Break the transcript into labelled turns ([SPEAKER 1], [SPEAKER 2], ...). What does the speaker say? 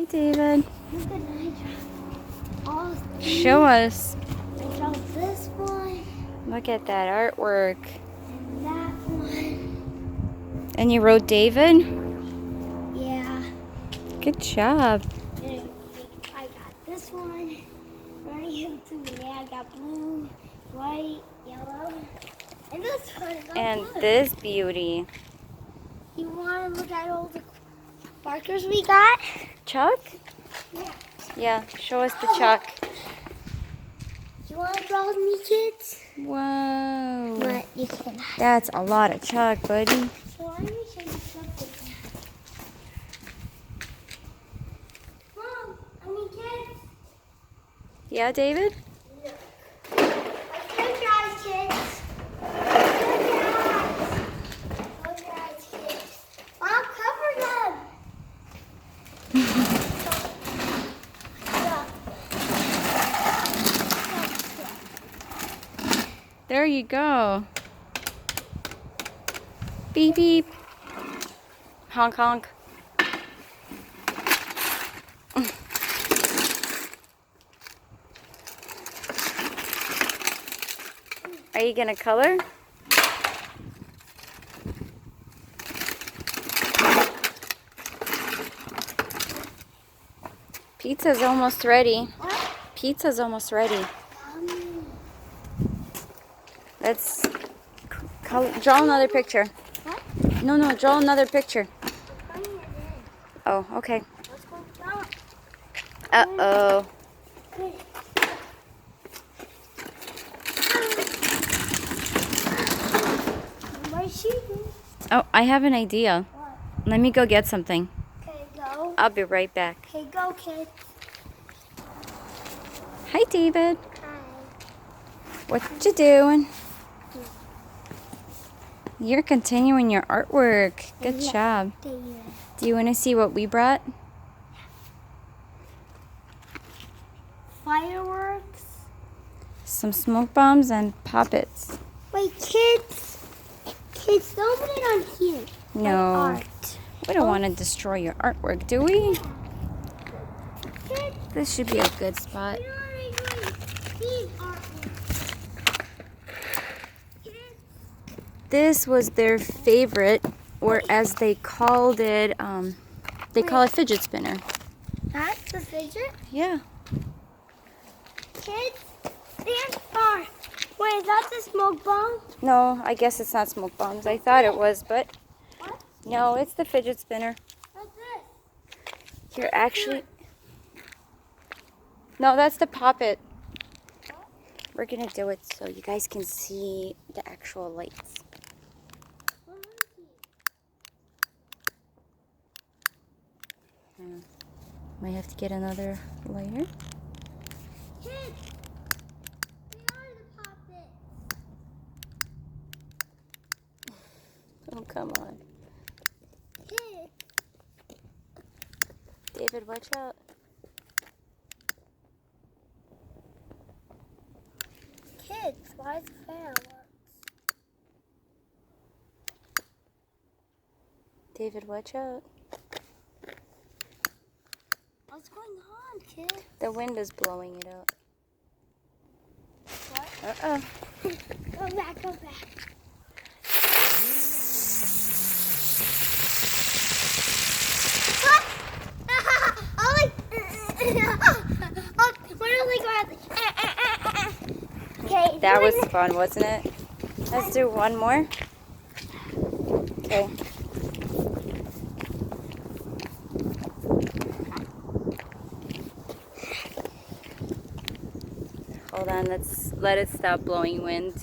[SPEAKER 1] David.
[SPEAKER 2] Look at I draw all these.
[SPEAKER 1] Show us.
[SPEAKER 2] I draw this one
[SPEAKER 1] Look at that artwork.
[SPEAKER 2] and that one.
[SPEAKER 1] And you wrote David?
[SPEAKER 2] Yeah.
[SPEAKER 1] Good job.
[SPEAKER 2] And I got this one. I got blue, white, yellow, and this one is all
[SPEAKER 1] And
[SPEAKER 2] blue.
[SPEAKER 1] this beauty.
[SPEAKER 2] You want to look at all the markers we got?
[SPEAKER 1] Chalk?
[SPEAKER 2] Yeah.
[SPEAKER 1] Yeah, show us the chalk.
[SPEAKER 2] You want to draw with me, kids?
[SPEAKER 1] Whoa.
[SPEAKER 2] But you cannot.
[SPEAKER 1] That's a lot of chalk, buddy.
[SPEAKER 2] So let me show you something. Mom, kids.
[SPEAKER 1] Yeah, David?
[SPEAKER 2] Look. Let's go, guys, kids. Let's go, guys. Close your eyes, kids. Mom, cover them.
[SPEAKER 1] There you go. Beep, beep. Honk, honk. Are you gonna color? Pizza's almost ready.
[SPEAKER 2] What?
[SPEAKER 1] Pizza's almost ready. Let's draw another picture.
[SPEAKER 2] What?
[SPEAKER 1] No, draw another picture. Oh, okay.
[SPEAKER 2] Let's go down.
[SPEAKER 1] Uh-oh.
[SPEAKER 2] My shoes.
[SPEAKER 1] Oh, I have an idea.
[SPEAKER 2] What?
[SPEAKER 1] Let me go get something.
[SPEAKER 2] Okay, go.
[SPEAKER 1] I'll be right back.
[SPEAKER 2] Okay, go, kids.
[SPEAKER 1] Hi, David.
[SPEAKER 2] Hi.
[SPEAKER 1] What you doing? You're continuing your artwork. Good
[SPEAKER 2] Yeah.
[SPEAKER 1] job.
[SPEAKER 2] There.
[SPEAKER 1] Do you want to see what we brought?
[SPEAKER 2] Fireworks.
[SPEAKER 1] Some smoke bombs and poppets.
[SPEAKER 2] Wait, kids. Kids, don't put it on here.
[SPEAKER 1] No,
[SPEAKER 2] Art.
[SPEAKER 1] we don't want to destroy your artwork, do we?
[SPEAKER 2] Kids,
[SPEAKER 1] This should be a good spot.
[SPEAKER 2] you know what I'm doing? These artworks. Kids.
[SPEAKER 1] This was their favorite, or as they called it, they call it fidget spinner.
[SPEAKER 2] That's the fidget.
[SPEAKER 1] Yeah.
[SPEAKER 2] Kids, stand far. Wait, is that the smoke bomb?
[SPEAKER 1] No, I guess it's not smoke bombs. I thought it was, but
[SPEAKER 2] What?
[SPEAKER 1] no, it's the fidget spinner.
[SPEAKER 2] What's this?
[SPEAKER 1] You're actually... No, that's the poppet. We're gonna do it so you guys can see the actual lights. Might have to get another lighter.
[SPEAKER 2] Kids, they are the puppets.
[SPEAKER 1] Oh, come on.
[SPEAKER 2] Kids,
[SPEAKER 1] David, watch out.
[SPEAKER 2] kids, why is the fireworks?
[SPEAKER 1] David, watch out.
[SPEAKER 2] What's going on, kids?
[SPEAKER 1] The wind is blowing it out.
[SPEAKER 2] What?
[SPEAKER 1] Uh-oh.
[SPEAKER 2] Go back, go back. What? Oh, like, oh, where do they go? Okay.
[SPEAKER 1] That was fun, wasn't it? Let's do one more. Okay. Hold on, let's let it stop blowing wind.